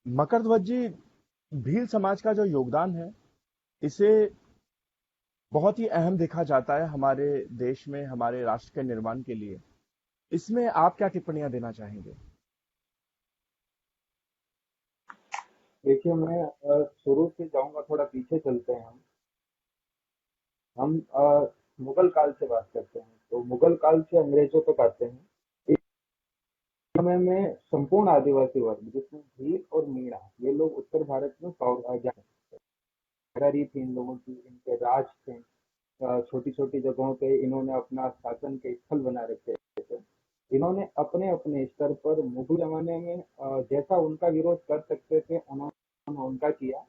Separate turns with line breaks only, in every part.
मकर ध्वज जी, भील समाज का जो योगदान है, इसे बहुत ही अहम देखा जाता है हमारे देश में, हमारे राष्ट्र के निर्माण के लिए। इसमें आप क्या टिप्पणियां देना चाहेंगे?
देखिए मैं शुरू से जाऊंगा, थोड़ा पीछे चलते हैं हम मुगल काल से बात करते हैं तो मुगल काल से अंग्रेजों तक आते हैं। इस समय में संपूर्ण आदिवासी वर्ग जिसमें भील और मीणा ये लोग उत्तर भारत में जागीरदारी थी इन लोगों की, इनके राज थे। छोटी छोटी जगहों पे इन्होंने अपना शासन के स्थल बना रखे थे। इन्होंने अपने अपने स्तर पर मुगल जमाने में जैसा उनका विरोध कर सकते थे उन्होंने उनका किया,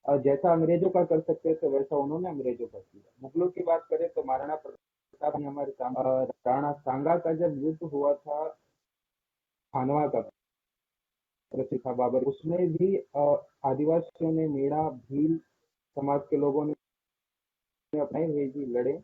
और जैसा अंग्रेजों का कर सकते थे वैसा उन्होंने अंग्रेजों का किया। मुगलों की बात करें तो महाराणा प्रताप ने हमारे राणा सांगा का जब युद्ध हुआ था खानवा का, प्रसिद्ध था बाबर, उसमें भी आदिवासियों ने, मीणा भील समाज के लोगों ने अपने भेजी लड़े।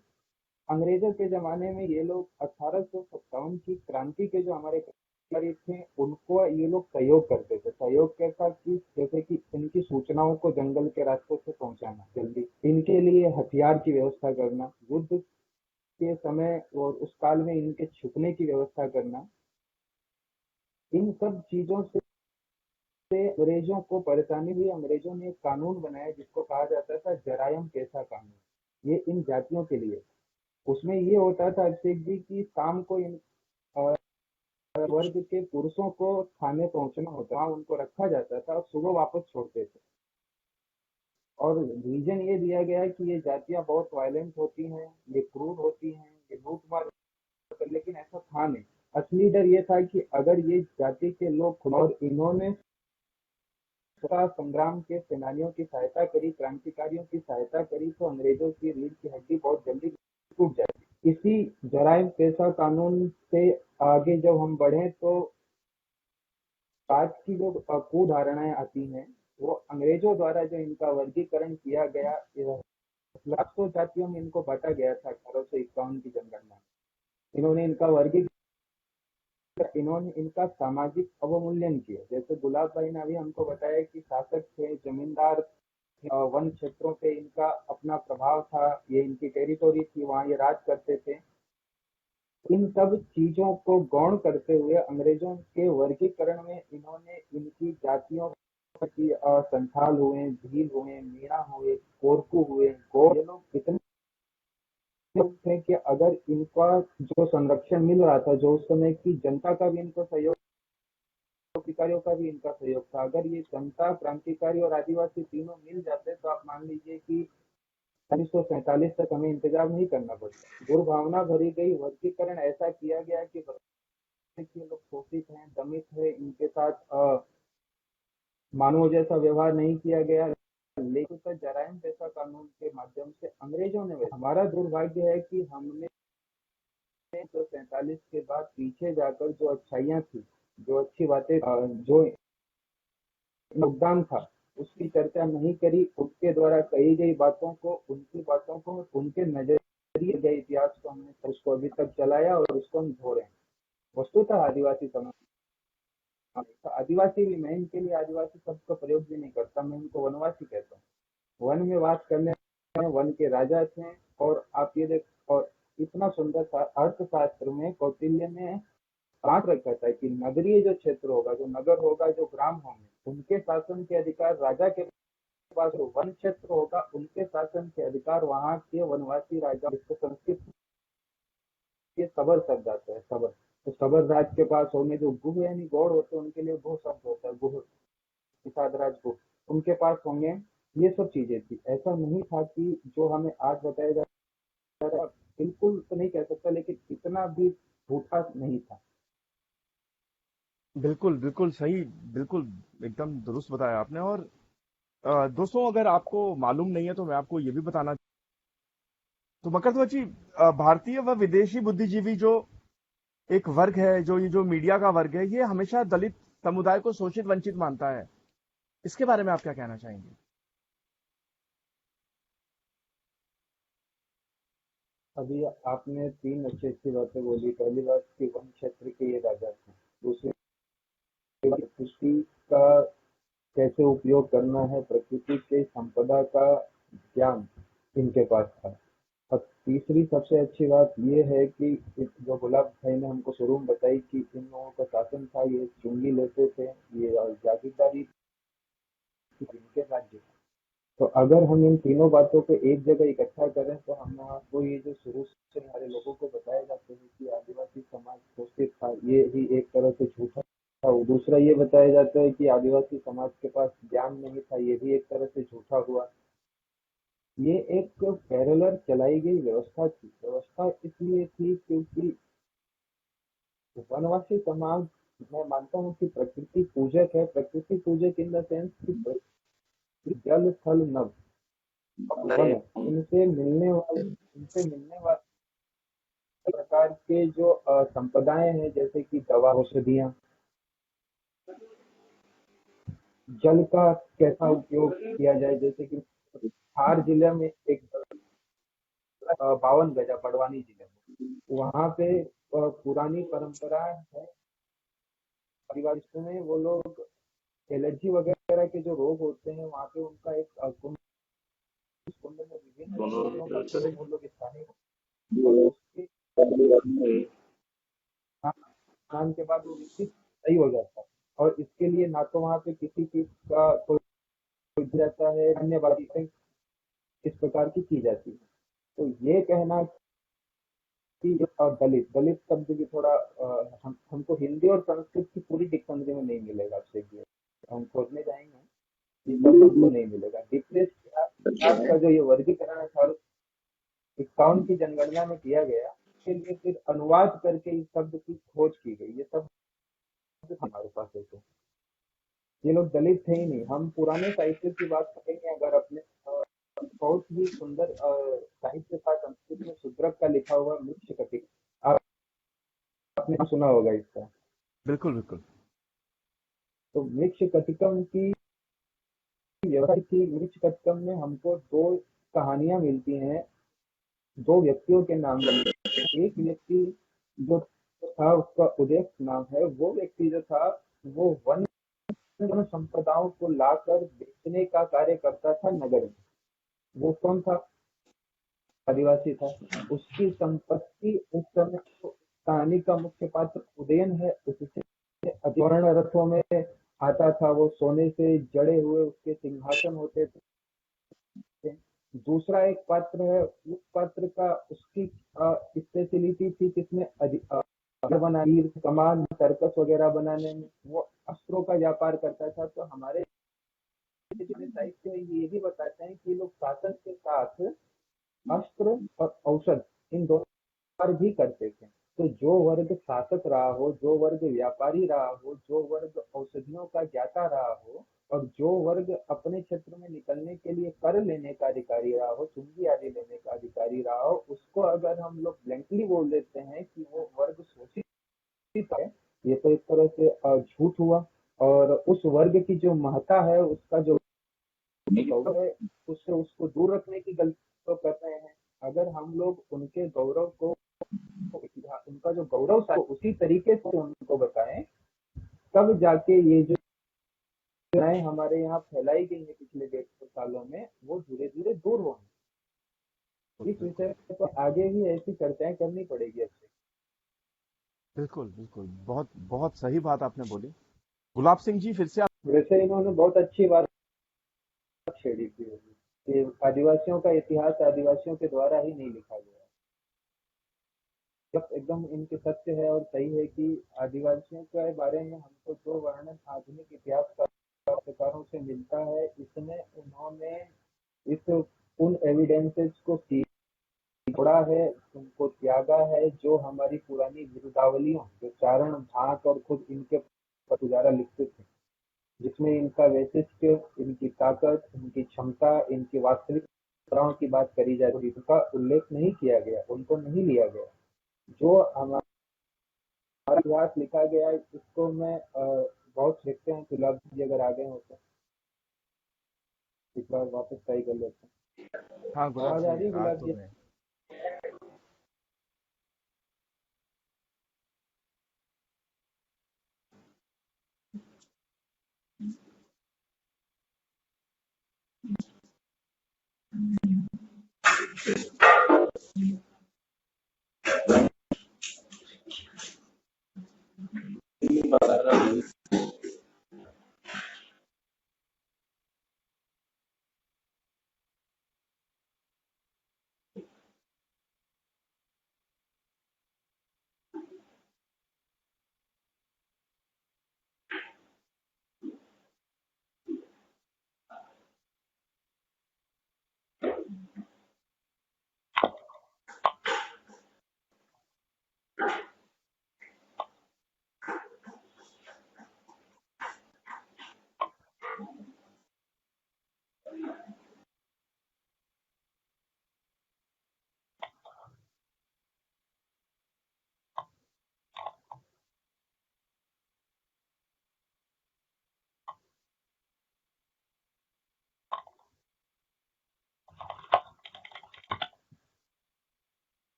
अंग्रेजों के जमाने में ये लोग 1857 की क्रांति के जो हमारे क्रांतिकारी थे उनको ये लोग सहयोग करते थे। सहयोग कैसा कि जैसे कि इनकी सूचनाओं को जंगल के रास्तों से पहुंचाना जल्दी, इनके लिए हथियार की व्यवस्था करना, युद्ध के समय और उस काल में इनके छुपने की व्यवस्था करना, इन सब चीजों से अंग्रेजों को परेशानी हुई। अंग्रेजों ने एक कानून बनाया जिसको कहा जाता था जरायम पेशा कानून। ये इन जातियों के लिए, उसमें ये होता था अभिषेक जी की शाम को इन वर्ग के पुरुषों को थाने पहुंचना होता, वहां उनको रखा जाता था और सुबह वापस छोड़ते थे। और रीजन ये दिया गया है कि ये जातियां बहुत वायलेंट होती हैं, ये क्रूर होती हैं, ये लूटमार होती हैं, लेकिन ऐसा था नहीं। असली डर ये था कि अगर ये जाति के लोग खुद, और इन्होंने स्वतः संग्राम के सेनानियों की सहायता करी, क्रांतिकारियों की सहायता करी, तो अंग्रेजों की रीढ़ की हड्डी बहुत जल्दी टूट जाएगी। इसी जराइम पेशा कानून से आगे जब हम बढ़े तो आज की जो कुधारणाएं आती हैं वो अंग्रेजों द्वारा जो इनका वर्गीकरण किया गया, 700 जातियों में इनको बांटा गया था 1851 की जनगणना। इन्होंने इनका वर्गीकरण, इन्होंने इनका सामाजिक अवमूल्यन किया। जैसे गुलाब भाई ने अभी हमको बताया कि शासक थे, जमींदार थे, वन क्षेत्रों पे इनका अपना प्रभाव था, ये इनकी टेरिटोरी थी, वहां ये राज करते थे। इन सब चीजों को गौण करते हुए अंग्रेजों के वर्गीकरण में इन्होंने इनकी जातियों की, संथाल हुए, भील हुए, मीणा हुए, कोरकू हुए, गौड़, ये लोग इतने लोग थे कि अगर इनका जो संरक्षण मिल रहा था, जो उस समय की जनता का भी इनको सहयोग, क्रांतिकारियों का भी इनका सहयोग था, अगर ये जनता, क्रांतिकारी और आदिवासी तीनों मिल जाते तो आप मान लीजिए कि 1947 तक हमें इंतजार नहीं करना पड़ता। दुर्भावना भरी गई, वर्गीकरण ऐसा किया गया कि ये लोग शोषित हैं, दमित है, इनके साथ मानव जैसा व्यवहार नहीं किया गया। लेकिन तो जराइम पेशा कानून के माध्यम से अंग्रेजों ने, हमारा दुर्भाग्य है कि हमने तो 47 के बाद पीछे जाकर जो अच्छाइयाँ थी, जो अच्छी बातें, जो योगदान था, उसकी चर्चा नहीं करी। उसके द्वारा कही गई बातों को, उनकी बातों को, उनके नजरिए गए इतिहास को हमने उसको अभी तक चलाया और उसको हम धो रहे हैं। वस्तुतः आदिवासी समाज, तो आदिवासी भी, मैं इनके लिए आदिवासी शब्द का प्रयोग भी नहीं करता, मैं इनको वनवासी कहता हूँ। वन में वास करने वाले वन के राजा थे। और आप ये देख, और इतना सुंदर अर्थशास्त्र में कौटिल्य ने बांट रखा था कि नगरीय जो क्षेत्र होगा, जो नगर होगा, जो ग्राम होंगे, उनके शासन के अधिकार राजा के पास, जो वन क्षेत्र होगा उनके शासन के अधिकार वहां के वनवासी राजा, जिसको संस्कृत ये सबर शब्द आता है, सबर। तो सबर राज के पास होंगे। जो गुह यानी गौड़ होते हैं उनके लिए गुह शब्द होता है, गुह, निषाद राज गुह, उनके पास होंगे। ये सब चीजें थी। ऐसा नहीं था कि जो हमें आज बताया जा रहा है, बिल्कुल तो नहीं कह सकता, लेकिन इतना भी झूठा नहीं था।
बिल्कुल, बिल्कुल सही, बिल्कुल एकदम दुरुस्त बताया आपने। और दोस्तों, अगर आपको मालूम नहीं है तो मैं आपको ये भी बताना, तो मकर ध्वज जी, भारतीय व विदेशी बुद्धिजीवी जो एक वर्ग है, जो ये जो मीडिया का वर्ग है, ये हमेशा दलित समुदाय को शोषित वंचित मानता है। इसके बारे में आप क्या कहना चाहेंगे?
अभी आपने तीन अच्छी अच्छी बातें बोली। पहली बात कि वन क्षेत्र के ये राजा थे। दूसरी बात, कृषि का कैसे उपयोग करना है, प्रकृति के संपदा का ज्ञान इनके पास था। और तीसरी सबसे अच्छी बात ये है कि जो गुलाब भाई ने हमको शुरू में बताई कि इन लोगों का शासन था, ये चुंगी लेते थे, ये जागीरदारी थी, इनके राज्य था। तो अगर हम इन तीनों बातों को एक जगह इकट्ठा करें तो हम आपको ये जो शुरू से हमारे लोगों को बताया जाता है कि आदिवासी समाज घोषित था, ये ही एक तरह से झूठा था। और दूसरा ये बताया जाता है कि आदिवासी समाज के पास ज्ञान नहीं था, ये भी एक तरह से झूठा हुआ। ये एक पैरेलल चलाई गई व्यवस्था थी। व्यवस्था इसलिए थी क्योंकि वनवासी समाज, मैं मानता हूँ कि प्रकृति पूजक है। प्रकृति पूजक इन द सेंस कि जल थल नभ वन, इनसे मिलने वाले प्रकार के जो संपदाएं हैं, जैसे कि दवा, औषधियाँ, जल का कैसा उपयोग किया जाए। जैसे कि धार जिले में एक 52 गजा, बड़वानी जिले में, वहाँ पे पुरानी परंपरा है। आदिवासियों में वो लोग एलर्जी वगैरह के जो रोग होते हैं, वहाँ पे उनका एक कुंड, उस कुंड में विभिन्न औषधियों का प्रयोग वो लोग स्थानीय, और उसके स्नान के बाद वो व्यक्ति सही हो जाता है। और इसके लिए ना तो वहाँ पे किसी चीज का कोई रहता है, अन्य बातें इस प्रकार की जाती है। तो ये कहना कि दलित दलित शब्द भी थोड़ा हमको हिंदी और संस्कृत की पूरी डिक्शनरी में नहीं मिलेगा आपसे, ये हम खोजने जाएंगे, ये शब्द हमको नहीं मिलेगा। डिप्रेस का जो ये वर्गीकरण है 1951 की जनगणना में किया गया, इसके लिए फिर अनुवाद करके इस शब्द की खोज की गई। ये सब हमारे पास है। तो ये लोग दलित थे ही नहीं। हम पुराने साहित्य की बात करेंगे, अगर अपने बहुत ही सुंदर साहित्य था संस्कृत में, शूद्रक का लिखा हुआ मृक्ष कटिक, आपने सुना होगा इसका।
बिल्कुल बिल्कुल।
तो मृक्ष कटिकम की व्यवस्था थी। मृक्ष कटिकम में हमको दो कहानियां मिलती हैं, दो व्यक्तियों के नाम मिलते हैं। एक व्यक्ति जो था, उसका उदय नाम है, वो व्यक्ति जो था वो वन संपदाओं को लाकर बेचने का कार्य करता था नगर में। वो कौन था? आदिवासी था। उसकी संपत्ति उस समय, कहानी का मुख्य पात्र उदयन है, उससे स्वर्ण रथों में आता था। वो सोने से जड़े हुए उसके सिंहासन होते थे। दूसरा एक पात्र है, उस पात्र का, उसकी स्पेशलिटी थी किसमें, बनाने, कमान, सर्कस वगैरह बनाने में, वो अस्त्रों का व्यापार करता था। तो हमारे साहित्य में ये भी बताते हैं कि लोग शासन के साथ अस्त्र और औषध, इन दोनों पर भी करते थे। तो जो वर्ग शासक रहा हो, जो वर्ग व्यापारी रहा हो, जो वर्ग औषधियों का ज्ञाता रहा हो, और जो वर्ग अपने क्षेत्र में निकलने के लिए कर लेने का अधिकारी रहा हो, चुंगी आदि लेने का अधिकारी रहा हो, उसको अगर हम लोग ब्लैंकली बोल देते हैं कि वो वर्ग शोषित है, ये तो एक तरह से झूठ हुआ। और उस वर्ग की जो महत्ता है, उसका जो गौरव है, उससे उसको दूर रखने की गलती तो कर रहे हैं। अगर हम लोग उनके गौरव को, उनका जो गौरव था उसी तरीके से उनको बताएं, तब जाके ये जो राय हमारे यहाँ फैलाई गई है पिछले 150 सालों में, वो धीरे धीरे दूर होंगी। इस विषय पर आगे भी ऐसी चर्चाएं करनी पड़ेगी अच्छे।
बिल्कुल बिल्कुल, बहुत बहुत सही बात आपने बोली। गुलाब सिंह जी, फिर से आप।
वैसे इन्होंने बहुत अच्छी बात छेड़ी थी कि आदिवासियों का इतिहास आदिवासियों के द्वारा ही नहीं लिखा गया। एकदम इनके सत्य है और सही है कि आदिवासियों के बारे में हमको जो वर्णन आधुनिक इतिहासकारों से मिलता है, इसमें उन्होंने इस उन एविडेंसेस को छोड़ा है, उनको त्यागा है, जो हमारी पुरानी गिरदावलियों, जो चारण, भाट और खुद इनके पुजारा लिखते थे, जिसमें इनका वैशिष्ट्य, इनकी ताकत, इनकी क्षमता, इनकी वास्तविक की बात करी जाती है, उनका उल्लेख नहीं किया गया, उनको नहीं लिया गया। जो हमारा इतिहास लिखा गया है, इसको मैं बहुत देखते हैं। गुलाब जी अगर आ गए हो तो एक बार वापस ट्राई कर लेते
हाँ
हैं।
गुलाब
आवाज आ
जी,
रही है
आ
गुलाब
तो
जी?
गए।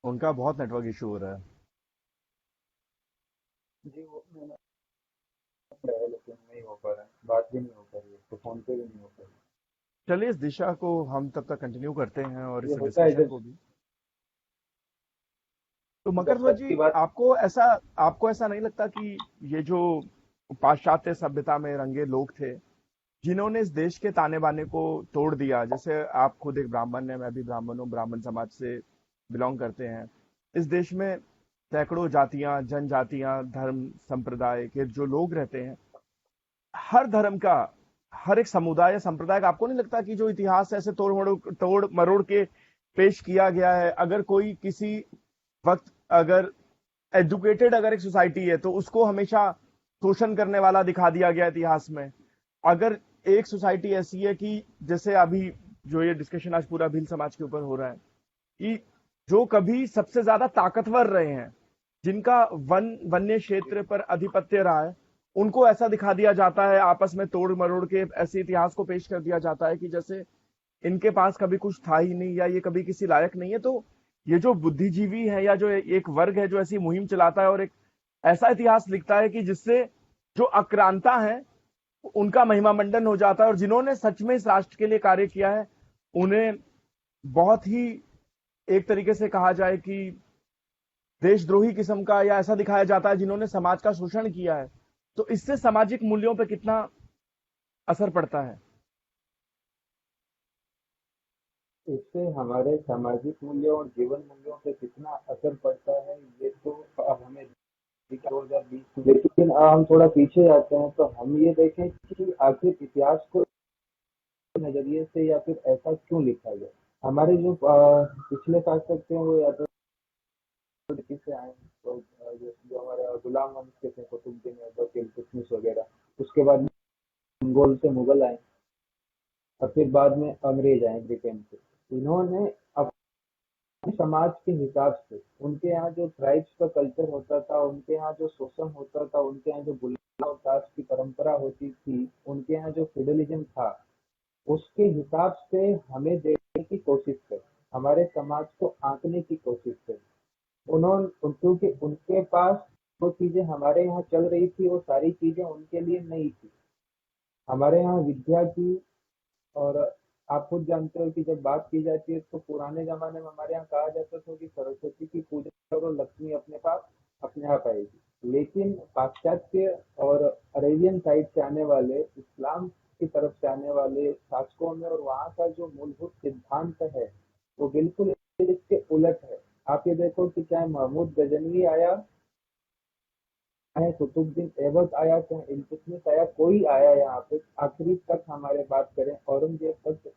उनका बहुत नेटवर्क इशू हो रहा है।
जी वो मैंने रहा है, लेकिन नहीं हो पा रहा है, बात भी नहीं हो पा रही है, तो फोन पे भी नहीं हो पा रही
चलिए इस दिशा को हम तब तक कंटिन्यू करते हैं और
है।
इस
ये होता है
डिस्कशन
जब
को भी। तो मकर
जब
ध्वज
सच
जी,
की बात।
आपको ऐसा नहीं लगता कि ये जो पाश्चात्य सभ्यता में रंगे लोग थे, जिन्होंने इस देश के ताने बाने को तोड़ दिया, जैसे आप खुद एक ब्राह्मण हैं, मैं भी ब्राह्मण हूँ, ब्राह्मण समाज से बिलोंग करते हैं। इस देश में सैकड़ों जातियां, जनजातियां, धर्म संप्रदाय के जो लोग रहते हैं, हर धर्म का, हर एक समुदाय या संप्रदाय का, आपको नहीं लगता कि जो इतिहास ऐसे तोड़ मरोड़ के पेश किया गया है, अगर कोई किसी वक्त, अगर एजुकेटेड अगर एक सोसाइटी है तो उसको हमेशा शोषण करने वाला दिखा दिया गया इतिहास में। अगर एक सोसाइटी ऐसी है कि जैसे अभी जो ये डिस्कशन आज पूरा भील समाज के ऊपर हो रहा है, कि जो कभी सबसे ज्यादा ताकतवर रहे हैं, जिनका वन्य क्षेत्र पर अधिपत्य रहा है, उनको ऐसा दिखा दिया जाता है, आपस में तोड़ मरोड़ के ऐसे इतिहास को पेश कर दिया जाता है कि जैसे इनके पास कभी कुछ था ही नहीं या ये कभी किसी लायक नहीं है। तो ये जो बुद्धिजीवी है या जो एक वर्ग है जो ऐसी मुहिम चलाता है और एक ऐसा इतिहास लिखता है कि जिससे जो आक्रांता है उनका महिमा मंडन हो जाता है, और जिन्होंने सच में इस राष्ट्र के लिए कार्य किया है उन्हें बहुत ही, एक तरीके से कहा जाए कि देशद्रोही किस्म का या ऐसा दिखाया जाता है जिन्होंने समाज का शोषण किया है। तो इससे सामाजिक मूल्यों पर कितना असर पड़ता है?
इससे हमारे सामाजिक मूल्यों और जीवन मूल्यों पे कितना असर पड़ता है, ये तो अब हमें 2020, लेकिन हम थोड़ा पीछे जाते हैं तो हम ये देखें कि आखिर इतिहास को नजरिए से या फिर ऐसा क्यों लिखा गया। हमारे जो पिछले शासक थे वो या तो तुर्की से आए, तो जो हमारे गुलाम वंश के थे, कुतुबुद्दीन ऐबक, इल्तुतमिश वगैरह। उसके बाद मंगोल से मुगल आए, और फिर बाद में अंग्रेज आए ब्रिटेन से। इन्होंने समाज के हिसाब से, उनके यहाँ जो ट्राइब्स का कल्चर होता था, उनके यहाँ जो शोषण होता था, उनके यहाँ जो गुलाम दास की परंपरा होती थी, उनके यहाँ जो फेडरलिज्म था, उसके हिसाब से हमें देखने की कोशिश कर, हमारे समाज को आंकने की कोशिश कर। उन्होंने, क्योंकि उनके पास वो चीजें हमारे यहाँ चल रही थी, वो सारी चीजें उनके लिए नहीं थी। हमारे यहाँ विद्या की, और आप खुद जानते हो कि जब बात की जाती है तो पुराने जमाने में हमारे यहाँ कहा जाता था कि सरस्वती की पूजा करो, लक्ष्मी अपने पास अपने आप आएगी। लेकिन पाश्चात्य और अरेबियन साइड से आने वाले, इस्लाम की तरफ से आने वाले शासकों में, और वहाँ का जो मूलभूत सिद्धांत है वो बिल्कुल इसके उलट है। आप ये देखो कि चाहे महमूद गजनवी आया, चाहे कुतुबुद्दीन ऐबक आया, चाहे इल्तुतमिश आया, कोई आया यहाँ पे, आखिरी तक हमारे बात करें औरंगजेब तक।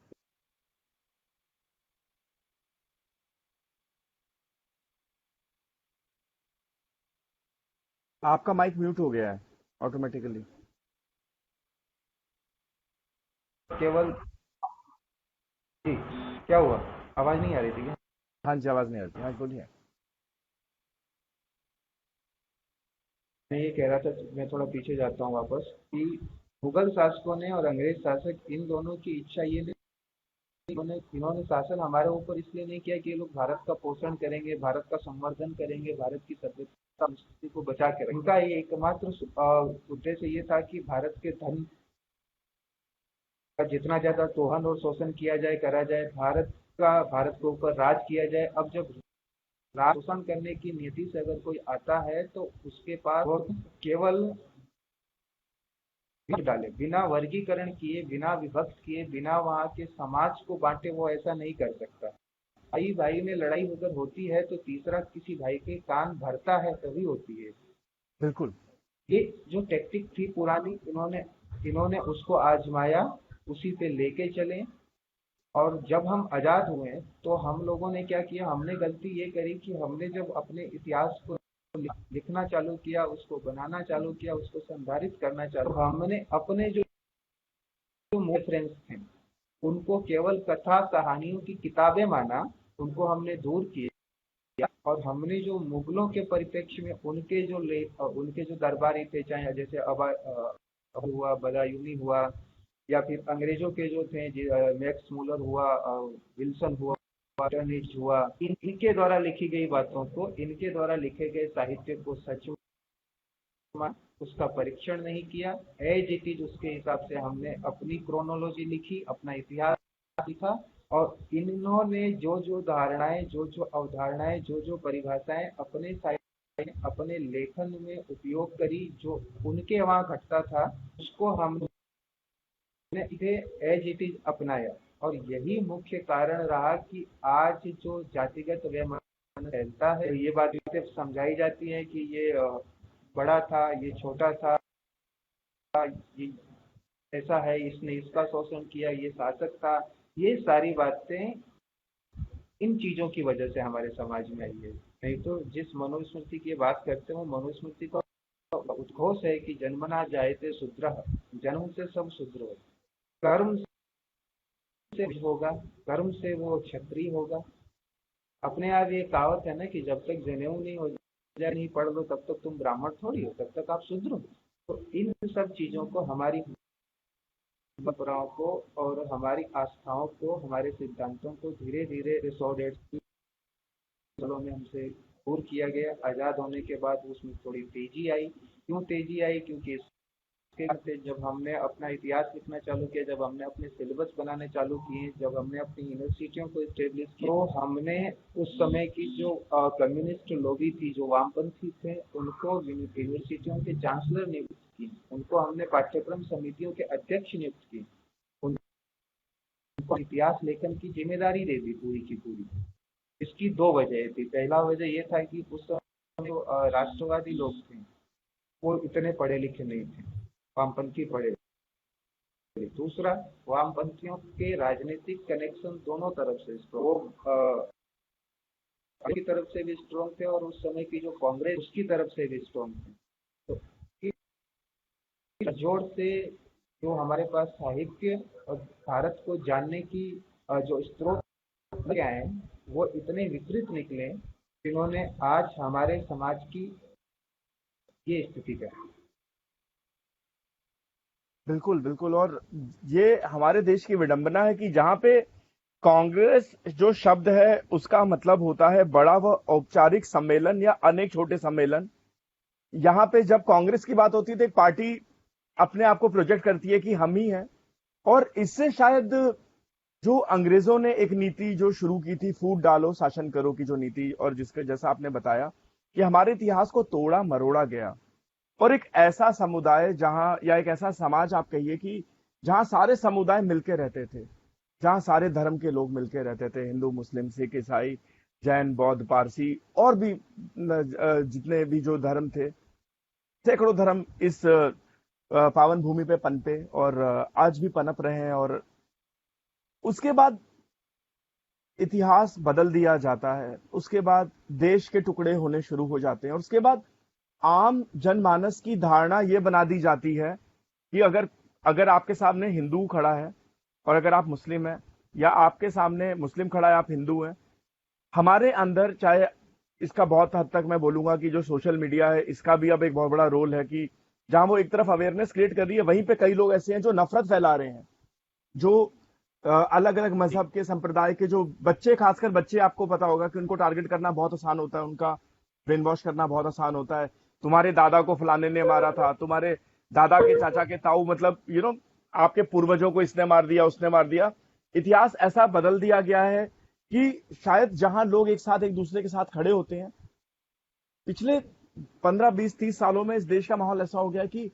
आपका माइक म्यूट हो गया है ऑटोमेटिकली।
केवल जी, क्या हुआ? आवाज नहीं आ रही थी क्या?
हाँ जी, आवाज नहीं आ रही थी, हाँ बोलिए।
मैं ये कह रहा था, मैं थोड़ा पीछे जाता हूँ वापस, कि मुगल शासकों ने और अंग्रेज शासक, इन दोनों की इच्छा ये नहीं, इन्होंने शासन हमारे ऊपर इसलिए नहीं किया कि ये लोग भारत का पोषण करेंगे, भारत का संवर्धन करेंगे, भारत की सभ्यता संस्कृति को बचा के रखेंगे। इनका ये एकमात्र उद्देश्य ये था कि भारत के धन का जितना ज्यादा दोहन और शोषण किया जाए, करा जाए, भारत के ऊपर राज किया जाए। अब जब राज शोषण करने की नीति से अगर कोई आता है तो उसके पास वो केवल डाले, बिना वर्गीकरण किए, बिना विभक्त किए, बिना वहाँ के समाज को बांटे, वो ऐसा नहीं कर सकता। भाई भाई में लड़ाई अगर होती है तो तीसरा किसी भाई के कान भरता है, तभी होती है।
बिल्कुल।
ये जो टेक्टिक थी पुरानी, इन्होंने इन्होंने उसको आजमाया, उसी पे लेके चले। और जब हम आजाद हुए तो हम लोगों ने क्या किया, हमने गलती ये करी कि हमने जब अपने इतिहास को लिखना चालू किया, उसको बनाना चालू किया, उसको संधारित करना चालू, हमने अपने जो रेफरेंस थे उनको केवल कथा कहानियों की किताबें माना, उनको हमने दूर किया। और हमने जो मुगलों के परिप्रेक्ष्य में उनके जो दरबारी थे, चाहे जैसे अब हुआ, बदायूनी हुआ, या फिर अंग्रेजों के जो थे, मैक्स मुलर हुआ, विल्सन हुआ, टर्निज हुआ, इनके द्वारा लिखी गई बातों को, इनके द्वारा लिखे गए साहित्य को सच उसका परीक्षण नहीं किया, एज इट इज उसके हिसाब से हमने अपनी क्रोनोलॉजी लिखी, अपना इतिहास लिखा। और इन्होंने जो जो धारणाएं, जो जो अवधारणाएं, जो जो परिभाषाएं अपने साहित्य, अपने लेखन में उपयोग करी, जो उनके वहां घटता था, उसको हमने इसे एज इट इज अपनाया। और यही मुख्य कारण रहा कि आज जो जातिगत वैमनस्य फैलता है, ये बात सिर्फ समझाई जाती है कि ये बड़ा था, ये छोटा था, ये ऐसा है, इसने इसका शोषण किया, ये शासक था। ये सारी बातें इन चीजों की वजह से हमारे समाज में आई है। नहीं तो जिस मनुस्मृति की बात करते हो, मनुस्मृति का उद्घोष है कि जन्मना जायते शूद्रः, जन्म से सब शूद्र हो, कर्म से होगा, कर्म से वो क्षत्रिय होगा। अपने आप ये कहावत है ना कि जब तक जनेऊ नहीं हो जाए, नहीं पढ़ लो, तब तक तुम ब्राह्मण थोड़ी हो, तब तक आप शूद्र हो। तो इन सब चीजों को, हमारी परंपराओं को और हमारी आस्थाओं को, हमारे सिद्धांतों को धीरे धीरे 100-150 सालों में हमसे दूर किया गया। आजाद होने के बाद उसमें थोड़ी तेजी आई। क्यों तेजी आई? क्योंकि से जब हमने अपना इतिहास लिखना चालू किया, जब हमने अपने सिलेबस बनाने चालू किए, जब हमने अपनी यूनिवर्सिटियों को स्टेब्लिश किया, तो हमने उस समय की जो कम्युनिस्ट लॉबी थी, जो वामपंथी थे, उनको यूनिवर्सिटियों के चांसलर नियुक्त किए, उनको हमने पाठ्यक्रम समितियों के अध्यक्ष नियुक्त किए, उनको इतिहास लेखन की जिम्मेदारी दे दी पूरी की पूरी। इसकी दो वजह थी। पहला वजह यह था कि उस समय जो राष्ट्रवादी लोग थे वो इतने पढ़े लिखे नहीं थे, वामपंथी पढ़े। दूसरा, वामपंथियों के राजनीतिक कनेक्शन दोनों तरफ से स्ट्रॉन्ग, की तरफ से भी स्ट्रॉन्ग थे और उस समय की जो कांग्रेस, उसकी तरफ से भी स्ट्रॉन्ग थे। तो जोड़ से जो हमारे पास साहित्य और भारत को जानने की जो स्रोत क्या है, वो इतने विस्तृत निकले, जिन्होंने आज हमारे समाज की ये स्थिति कर।
बिल्कुल बिल्कुल। और ये हमारे देश की विडंबना है कि जहां पे कांग्रेस जो शब्द है उसका मतलब होता है बड़ा व औपचारिक सम्मेलन या अनेक छोटे सम्मेलन। यहाँ पे जब कांग्रेस की बात होती है तो एक पार्टी अपने आप को प्रोजेक्ट करती है कि हम ही हैं। और इससे शायद जो अंग्रेजों ने एक नीति जो शुरू की थी, फूट डालो शासन करो की जो नीति, और जिसके जैसा आपने बताया कि हमारे इतिहास को तोड़ा मरोड़ा गया। और एक ऐसा समुदाय जहां, या एक ऐसा समाज आप कहिए कि जहां सारे समुदाय मिलके रहते थे, जहां सारे धर्म के लोग मिलके रहते थे, हिंदू मुस्लिम सिख ईसाई जैन बौद्ध पारसी और भी जितने भी जो धर्म थे, सैकड़ों धर्म इस पावन भूमि पे पनपे और आज भी पनप रहे हैं। और उसके बाद इतिहास बदल दिया जाता है, उसके बाद देश के टुकड़े होने शुरू हो जाते हैं, और उसके बाद आम जनमानस की धारणा यह बना दी जाती है कि अगर अगर आपके सामने हिंदू खड़ा है और अगर आप मुस्लिम हैं, या आपके सामने मुस्लिम खड़ा है आप हिंदू हैं, हमारे अंदर चाहे इसका बहुत हद तक मैं बोलूंगा कि जो सोशल मीडिया है इसका भी अब एक बहुत बड़ा रोल है कि जहां वो एक तरफ अवेयरनेस क्रिएट कर रही है, वहीं पे कई लोग ऐसे हैं जो नफरत फैला रहे हैं, जो अलग अलग
जी
मजहब के संप्रदाय के जो बच्चे, खासकर बच्चे, आपको पता होगा कि उनको टारगेट करना बहुत आसान होता है, उनका ब्रेन वॉश करना बहुत आसान होता है। तुम्हारे दादा को फलाने ने मारा था, तुम्हारे दादा के चाचा के ताऊ, मतलब आपके पूर्वजों को इसने मार दिया, उसने मार दिया। इतिहास ऐसा बदल दिया गया है कि शायद जहां लोग एक साथ एक दूसरे के साथ खड़े होते हैं, पिछले 15 20 30 सालों में इस देश का माहौल ऐसा हो गया कि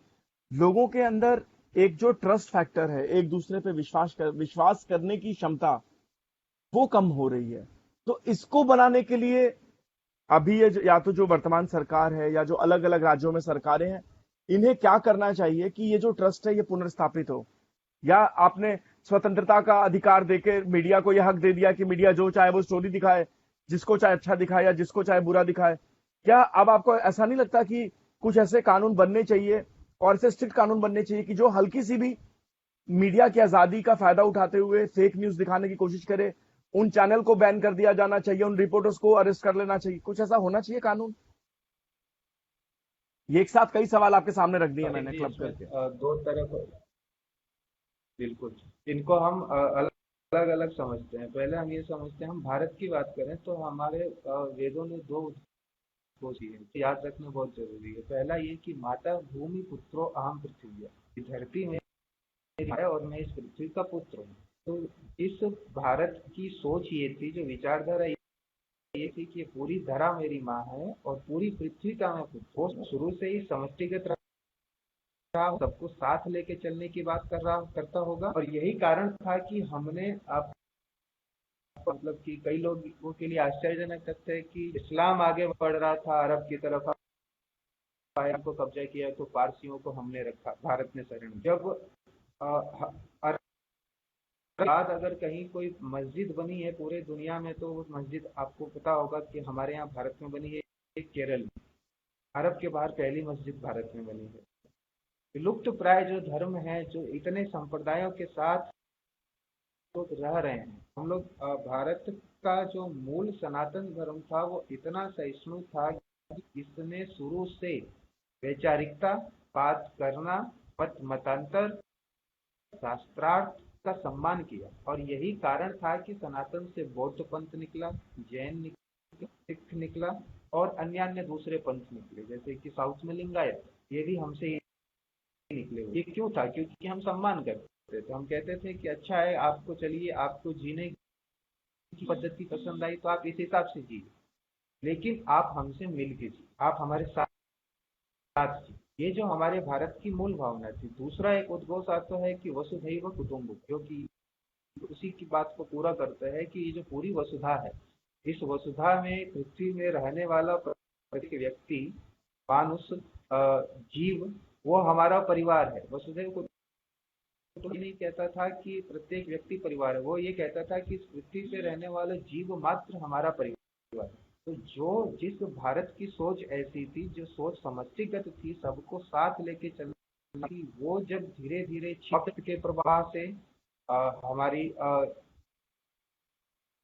लोगों के अंदर एक जो ट्रस्ट फैक्टर है, एक दूसरे पे विश्वास करने की क्षमता, वो कम हो रही है। तो इसको बनाने के लिए अभी या तो जो वर्तमान सरकार है या जो अलग अलग राज्यों में सरकारें हैं, इन्हें क्या करना चाहिए कि ये जो ट्रस्ट है ये पुनर्स्थापित हो। या आपने स्वतंत्रता का अधिकार देके मीडिया को यह हक दे दिया कि मीडिया जो चाहे वो स्टोरी दिखाए, जिसको चाहे अच्छा दिखाए या जिसको चाहे बुरा दिखाए। क्या अब आपको ऐसा नहीं लगता कि कुछ ऐसे कानून बनने चाहिए, और ऐसे स्ट्रिक्ट कानून बनने चाहिए कि जो हल्की सी भी मीडिया की आजादी का फायदा उठाते हुए फेक न्यूज दिखाने की कोशिश करे, उन चैनल को बैन कर दिया जाना चाहिए, उन रिपोर्टर्स को अरेस्ट कर लेना चाहिए, कुछ ऐसा होना चाहिए कानून? ये एक साथ कई सवाल आपके सामने रख दिए मैंने
जी,
क्लब
इसमें
करके।
दो तरफ, बिल्कुल, इनको हम अलग अलग समझते हैं। पहले हम ये समझते हैं, हम भारत की बात करें तो हमारे वेदों ने दो उद्घोष किए हैं, याद रखना बहुत जरूरी है। पहला ये कि माता भूमि पुत्रो अहम पृथ्वी है, इस धरती में है और मैं इस पृथ्वी का पुत्र हूँ। तो इस भारत की सोच ये थी, जो विचारधारा ये थी कि पूरी धरा मेरी माँ है और पूरी पृथ्वी का मैं पुत्र। वो शुरू से ही समष्टिगत रहा, सबको साथ लेके चलने की बात करता होगा। और यही कारण था कि हमने आप मतलब कि कई लोगों के लिए आश्चर्यजनक तथ्य है कि इस्लाम आगे बढ़ रहा था, अरब की तरफ आया, को कब्जा किया, तो पारसियों को हमने रखा, भारत ने शरण दी। जब अरब के बाद अगर कहीं कोई मस्जिद बनी है पूरे दुनिया में, तो वो मस्जिद आपको पता होगा कि हमारे यहाँ भारत में बनी है, केरल में। अरब के बाहर पहली मस्जिद भारत में बनी है। विलुप्त प्राय जो धर्म है, जो इतने संप्रदायों के साथ लोग रह रहे हैं, हम लोग भारत का जो मूल सनातन धर्म था वो इतना सहिष्णु था कि इसने शुरू से वैचारिकता, बात करना, मतांतर, शास्त्रार्थ का सम्मान किया। और यही कारण था कि सनातन से बौद्ध पंथ निकला, जैन निकला, सिख निकला और अन्य अन्य दूसरे पंथ निकले, जैसे कि साउथ में लिंगायत, ये भी हमसे ही निकले हुए। ये क्यों था? क्योंकि हम सम्मान करते थे, हम कहते थे कि अच्छा है, आपको चलिए, आपको जीने की पद्धति पसंद आई तो आप इस हिसाब से जिए, लेकिन आप हमसे मिल के जिए, आप हमारे साथ जिए। ये जो हमारे भारत की मूल भावना थी। दूसरा एक उद्घोष आता है कि वसुधैव कुटुंबकम, जो कि उसी की बात को पूरा करता है कि ये जो पूरी वसुधा है, इस वसुधा में पृथ्वी में रहने वाला प्रत्येक व्यक्ति, मानुष, जीव, वो हमारा परिवार है। वसुधैव कुटुंबकम नहीं कहता था कि प्रत्येक व्यक्ति परिवार है, वो ये कहता था कि इस पृथ्वी पे रहने वाला जीव मात्र हमारा परिवार है। तो जिस भारत की सोच ऐसी थी, जो सोच समष्टिगत थी, सबको साथ लेके चलना थी, वो जब धीरे धीरे वक्त के प्रवाह से हमारी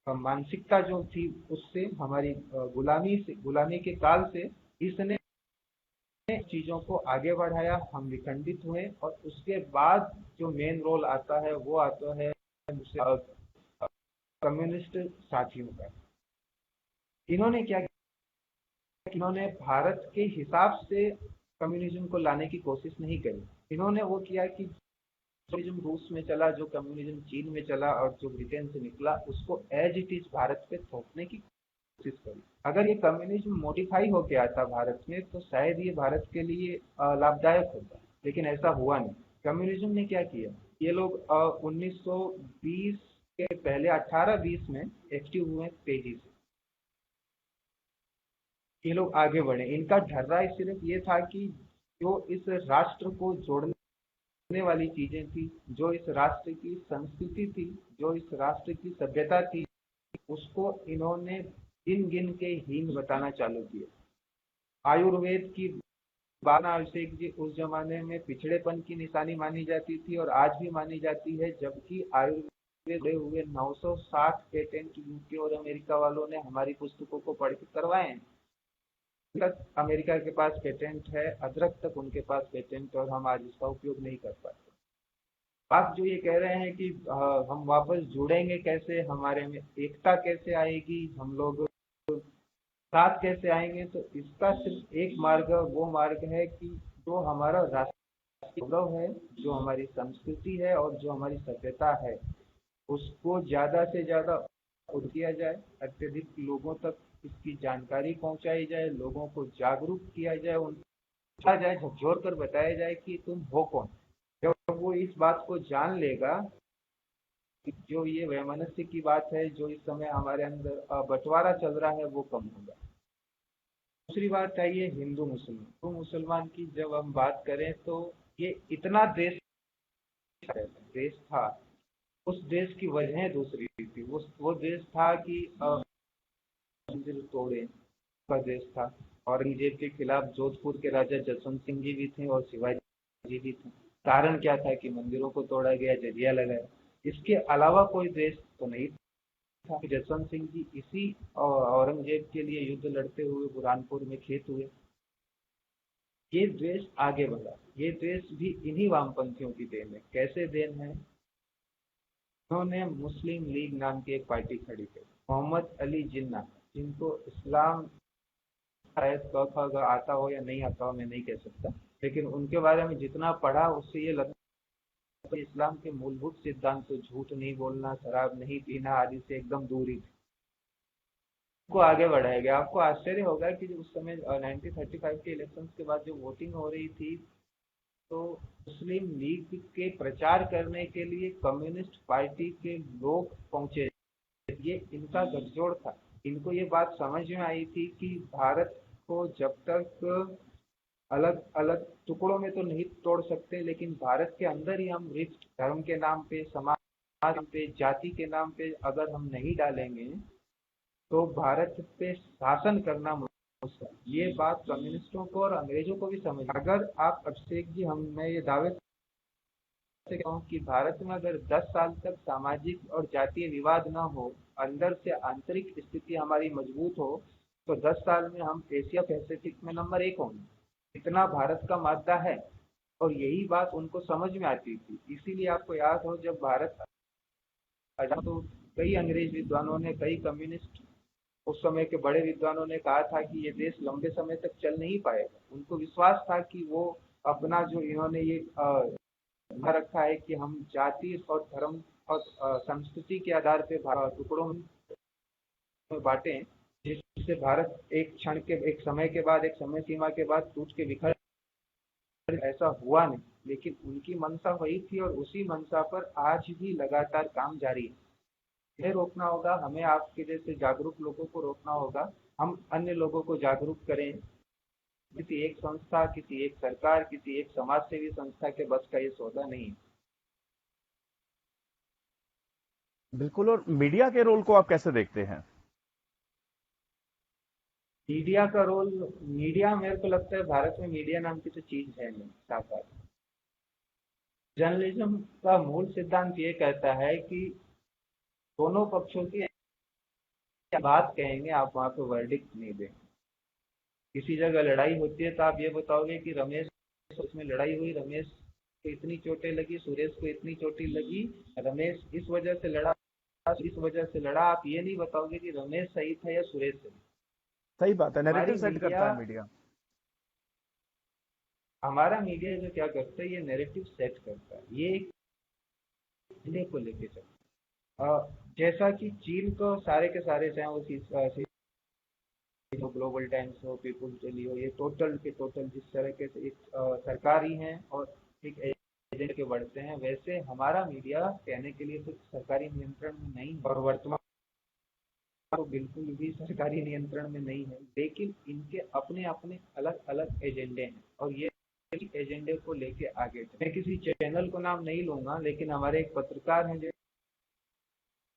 मानसिकता जो थी, उससे हमारी गुलामी के काल से इसने चीजों को आगे बढ़ाया, हम विखंडित हुए। और उसके बाद जो मेन रोल आता है वो आता है कम्युनिस्ट साथियों का। इन्होंने क्या किया? इन्होंने भारत के हिसाब से कम्युनिज्म को लाने की कोशिश नहीं करी। इन्होंने वो किया कि कम्युनिज्म रूस में चला, जो कम्युनिज्म चीन में चला और जो ब्रिटेन से निकला, उसको एज इट इज भारत पे थोपने की कोशिश करी। अगर ये कम्युनिज्म मॉडिफाई होके आता भारत में, तो शायद ये भारत के लिए लाभदायक होता, लेकिन ऐसा हुआ नहीं। कम्युनिज्म ने क्या किया? ये लोग 1920 के पहले 1820 में एक्टिव हुए तेजी से, ये लोग आगे बढ़े। इनका ढर्रा सिर्फ ये था कि जो इस राष्ट्र को जोड़ने वाली चीजें थी, जो इस राष्ट्र की संस्कृति थी, जो इस राष्ट्र की सभ्यता थी, उसको इन्होंने गिन गिन के हीन बताना चालू किया। आयुर्वेद की बात अभिषेक जी उस जमाने में पिछड़ेपन की निशानी मानी जाती थी और आज भी मानी जाती है, जबकि आयुर्वेद जुड़े हुए 960 पेटेंट यूके और अमेरिका वालों ने हमारी पुस्तकों को पढ़ के करवाए हैं। तक अमेरिका के पास पेटेंट है, अदरक तक उनके पास पेटेंट, और हम आज इसका उपयोग नहीं कर पाते। आप जो ये कह रहे हैं कि हम वापस जुड़ेंगे कैसे, हमारे में एकता कैसे आएगी, हम लोग साथ कैसे आएंगे, तो इसका सिर्फ एक मार्ग, वो मार्ग है कि जो हमारा राष्ट्रीय गौरव है, जो हमारी संस्कृति है और जो हमारी सभ्यता है, उसको ज्यादा से ज्यादा उद किया जाए, अत्यधिक लोगों तक इसकी जानकारी पहुंचाई जाए, लोगों को जागरूक किया जाए, उन पूछा जाए, झकझोर कर बताया जाए कि तुम हो कौन। जब वो इस बात को जान लेगा, जो ये वैमनस्य की बात है, जो इस समय हमारे अंदर बंटवारा चल रहा है, वो कम होगा। दूसरी बात चाहिए हिंदू मुसलमान की जब हम बात करें, तो ये इतना देश था, उस देश की वजह दूसरी थी। वो देश था कि मंदिर तोड़े का देश था। औरंगजेब के खिलाफ जोधपुर के राजा जसवंत सिंह जी भी थे और शिवाजी जी भी थे। कारण क्या था कि मंदिरों को तोड़ा गया, जजिया लगाया। इसके अलावा कोई देश तो नहीं था। जसवंत सिंह जी इसी औरंगजेब के लिए युद्ध लड़ते हुए बुरहानपुर में शहीद हुए। ये देश आगे बढ़ा, ये देश भी इन्हीं वामपंथियों की देन है। कैसे देन है? उन्होंने मुस्लिम लीग नाम की एक पार्टी खड़ी की। मोहम्मद अली जिन्ना, जिनको इस्लाम शायद क ख ग आता हो या नहीं आता हो, मैं नहीं कह सकता, लेकिन उनके बारे में जितना पढ़ा उससे ये लगता है कि इस्लाम के मूलभूत सिद्धांत, तो झूठ नहीं बोलना, शराब नहीं पीना आदि से एकदम दूरी थी, को आगे बढ़ाया गया। आपको आश्चर्य होगा कि जो उस समय 1935 के इलेक्शंस के बाद जो वोटिंग हो रही थी, तो मुस्लिम लीग के प्रचार करने के लिए कम्युनिस्ट पार्टी के लोग पहुंचे। ये इनका गठजोड़ था। इनको ये बात समझ में आई थी कि भारत को जब तक अलग अलग टुकड़ों में तो नहीं तोड़ सकते, लेकिन भारत के अंदर ही हम रिश्त, धर्म के नाम पे, समाज पे, जाति के नाम पे अगर हम नहीं डालेंगे, तो भारत पे शासन करना मुश्किल। ये बात कम्युनिस्टों को और अंग्रेजों को भी समझ। अगर आप अभिषेक जी, हम मैं ये दावे से कहूँ कि भारत में अगर 10 साल तक सामाजिक और जातीय विवाद न हो, अंदर से आंतरिक स्थिति हमारी मजबूत हो, तो 10 साल में हम एशिया पैसिफिक में नंबर 1 होंगे। इतना भारत का मादा है, और यही बात उनको समझ में आती थी। इसीलिए आपको याद हो, जब भारत आजाद, तो कई अंग्रेज विद्वानों ने, कई कम्युनिस्ट, उस समय के बड़े विद्वानों ने कहा था कि ये देश लंबे समय तक चल नहीं पाएगा। उनको विश्वास था कि वो अपना जो इन्होंने ये रखा है कि हम जाति और धर्म और संस्कृति के आधार पे टुकड़ों में बांटे, जिससे भारत एक क्षण के, एक समय के बाद, एक समय सीमा के बाद टूट के बिखर। ऐसा हुआ नहीं, लेकिन उनकी मंशा वही थी, और उसी मंशा पर आज भी लगातार काम जारी है। इन्हें रोकना होगा, हमें आपके जैसे जागरूक लोगों को रोकना होगा। हम अन्य लोगों को जागरूक करें। किसी एक संस्था, किसी एक सरकार, किसी एक समाज सेवी संस्था के बस का ये सौदा नहीं है।
बिल्कुल। और मीडिया के रोल को आप कैसे देखते हैं?
मीडिया का रोल, मीडिया, मेरे को लगता है भारत में मीडिया नाम की तो चीज है नहीं, साफ बात। जर्नलिज्म का मूल सिद्धांत ये कहता है कि दोनों पक्षों की बात कहेंगे, आप वहां पे वर्डिक्ट नहीं देंगे। किसी जगह लड़ाई होती है तो आप ये बताओगे कि रमेश, उसमें लड़ाई हुई, रमेश को इतनी चोटें लगी, सुरेश को इतनी चोटें लगी, रमेश इस वजह से लड़ा, इस वजह से लड़ा। आप ये नहीं बताओगे कि रमेश सही था या सुरेश सही।
सही बात है, नैरेटिव
हमारी
सेट
मीडिया
करता है मीडिया।
हमारा मीडिया जो क्या करता है, ये नैरेटिव सेट करता है, ये एक जिले को लेके चलता है। जैसा कि चीन को सारे के सारे, चाहे वो ग्लोबल टाइम्स हो, पीपुल्स डेली हो, ये टोटल के टोटल जिस तरह के एक सरकार ही हैं और एक एजेंट के बढ़ते हैं, वैसे हमारा मीडिया कहने के लिए तो सरकारी नियंत्रण में नहीं, और वर्तमान तो बिल्कुल भी सरकारी नियंत्रण में नहीं है, लेकिन इनके अपने अपने अलग अलग एजेंडे हैं, और ये एजेंडे को लेके आगे मैं किसी चैनल को नाम नहीं लूंगा, लेकिन हमारे एक पत्रकार हैं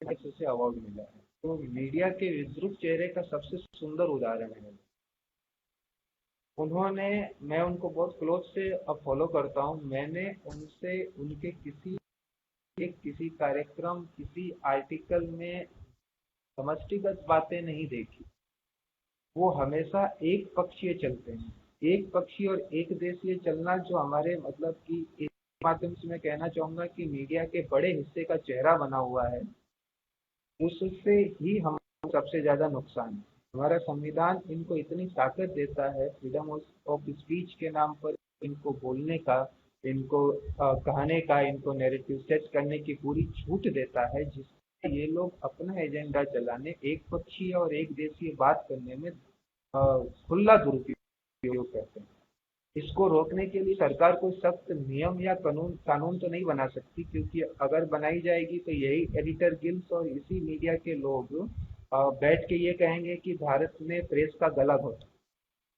जिसे अवार्ड मिला है। तो मीडिया के विद्रुप चेहरे का सबसे सुंदर उदाहरण है उन्होंने। मैं उनको बहुत क्लोज से अब फॉलो करता हूँ। मैंने उनसे उनके किसी कार्यक्रम, किसी आर्टिकल में समष्टिगत बातें नहीं देखी। वो हमेशा एक पक्षीय चलते हैं। एक पक्षीय और एक देशीय चलना जो हमारे मतलब कि इस माध्यम से मैं कहना चाहूंगा कि मीडिया के बड़े हिस्से का चेहरा बना हुआ है, उससे ही हम सबसे ज्यादा नुकसान है। हमारा संविधान इनको इतनी ताकत देता है फ्रीडम ऑफ स्पीच के नाम पर, इनको बोलने का, इनको कहने का, इनको नैरेटिव सेट करने की पूरी छूट देता है, जिससे ये लोग अपना एजेंडा चलाने, एक पक्षीय और एक देशीय बात करने में खुला दुरुपयोग करते हैं। इसको रोकने के लिए सरकार कोई सख्त नियम या कानून तो नहीं बना सकती, क्योंकि अगर बनाई जाएगी तो यही एडिटर गिल्ड्स और इसी मीडिया के लोग बैठ के ये कहेंगे कि भारत में प्रेस का गला घोटा,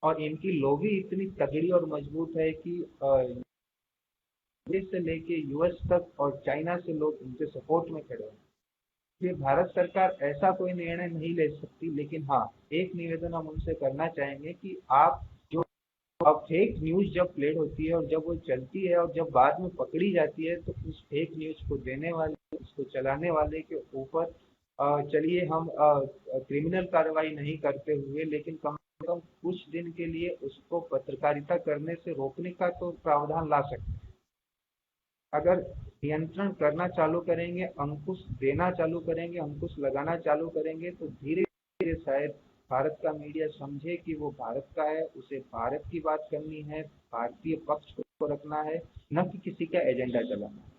और इनकी लॉबी इतनी तगड़ी और मजबूत है कि यूएस से लेके यूएस तक और चाइना से लोग इनके सपोर्ट में खड़े हैं। ये भारत सरकार ऐसा कोई निर्णय नहीं ले सकती, लेकिन हाँ, एक निवेदन हम उनसे करना चाहेंगे कि आप जो अब फेक न्यूज जब प्लेड होती है और जब वो चलती है और जब बाद में पकड़ी जाती है, तो उस फेक न्यूज को देने वाले, उसको चलाने वाले के ऊपर चलिए हम क्रिमिनल कार्रवाई नहीं करते हुए, लेकिन कम से कम कुछ दिन के लिए उसको पत्रकारिता करने से रोकने का तो प्रावधान ला सकते हैं। अगर नियंत्रण करना चालू करेंगे, अंकुश देना चालू करेंगे, अंकुश लगाना चालू करेंगे, तो धीरे धीरे शायद भारत का मीडिया समझे कि वो भारत का है, उसे भारत की बात करनी है, भारतीय पक्ष को रखना है, न कि किसी का एजेंडा चलाना है।